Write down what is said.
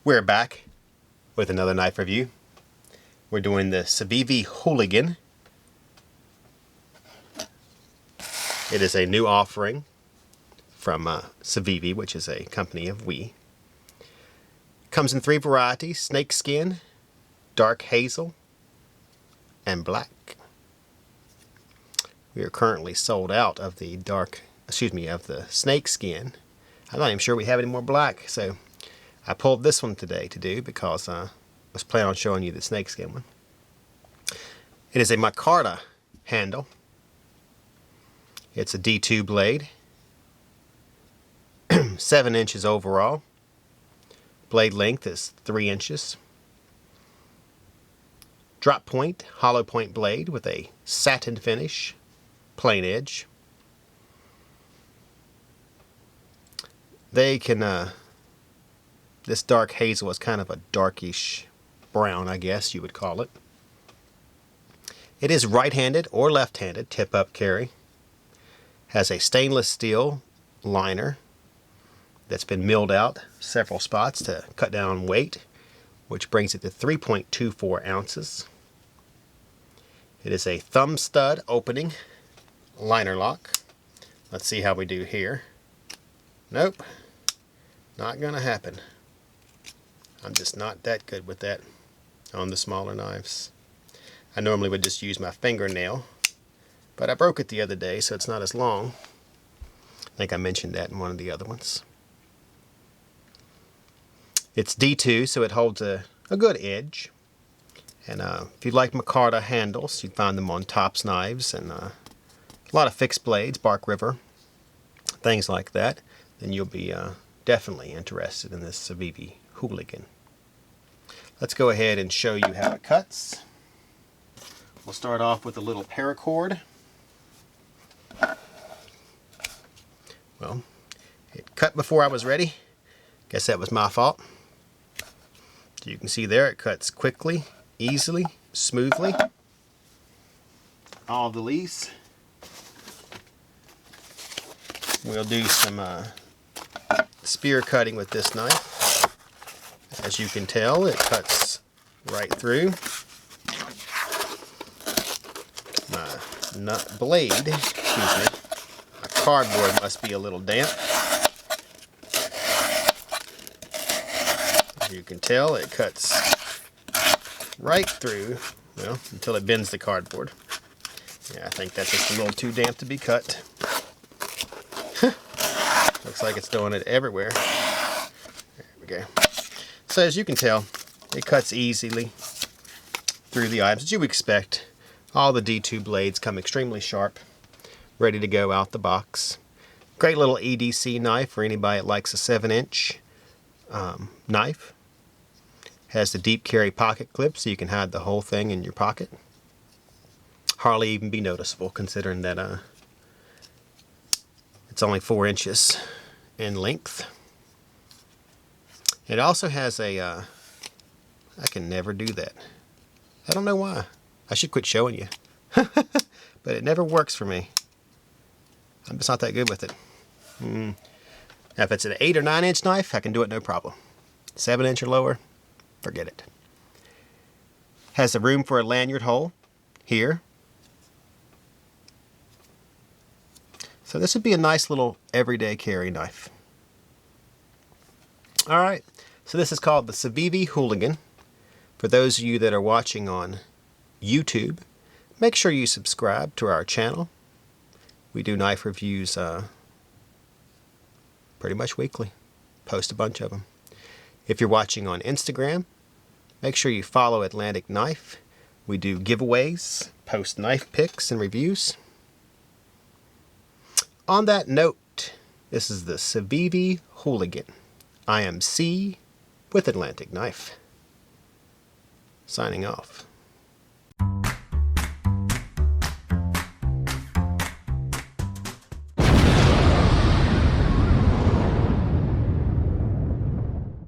We're back with another knife review. We're doing the Civivi Hooligan. It is a new offering from Civivi, which is a company of we. Comes in 3 varieties: snakeskin, dark hazel, and black. We are currently sold out of the of the snakeskin. I'm not even sure we have any more black, so I pulled this one today to do because I was planning on showing you the snakeskin one. It is a Micarta handle. It's a D2 blade, 7 inches overall. Blade length is 3 inches. Drop point, hollow point blade with a satin finish, plain edge. They can, this dark hazel is kind of a darkish brown, I guess you would call it. It is right-handed or left-handed tip-up carry. Has a stainless steel liner that's been milled out several spots to cut down on weight, which brings it to 3.24 ounces. It is a thumb stud opening liner lock. Let's see how we do here. Nope, not gonna happen. I'm just not that good with that on the smaller knives. I normally would just use my fingernail, but I broke it the other day, so it's not as long. I think I mentioned that in one of the other ones. It's D2, so it holds a good edge. And if you like Micarta handles, you'd find them on Tops knives and a lot of fixed blades, Bark River, things like that. Then you'll be definitely interested in this Civivi Hooligan. Let's go ahead and show you how it cuts. We'll start off with a little paracord. Well, it cut before I was ready. Guess that was my fault. So you can see there it cuts quickly, easily, smoothly. All the leaves. We'll do some spear cutting with this knife. As you can tell, it cuts right through. My blade, excuse me, my cardboard must be a little damp. As you can tell, it cuts right through, well, until it bends the cardboard. Yeah, I think that's just a little too damp to be cut. Looks like it's doing it everywhere. There we go. So as you can tell, it cuts easily through the items, as you would expect. All the D2 blades come extremely sharp, ready to go out the box. Great little EDC knife for anybody that likes a 7-inch knife. Has the deep carry pocket clip, so you can hide the whole thing in your pocket. Hardly even be noticeable, considering that it's only 4 inches in length. It also has a, I can never do that. I don't know why. I should quit showing you. But it never works for me. I'm just not that good with it. Now if it's an 8 or 9 inch knife, I can do it no problem. 7 inch or lower, forget it. Has the room for a lanyard hole here. So this would be a nice little everyday carry knife. Alright, so this is called the Civivi Hooligan. For those of you that are watching on YouTube, make sure you subscribe to our channel. We do knife reviews pretty much weekly. Post a bunch of them. If you're watching on Instagram, make sure you follow Atlantic Knife. We do giveaways, post knife pics and reviews. On that note, this is the Civivi Hooligan. I am C with Atlantic Knife. Signing off.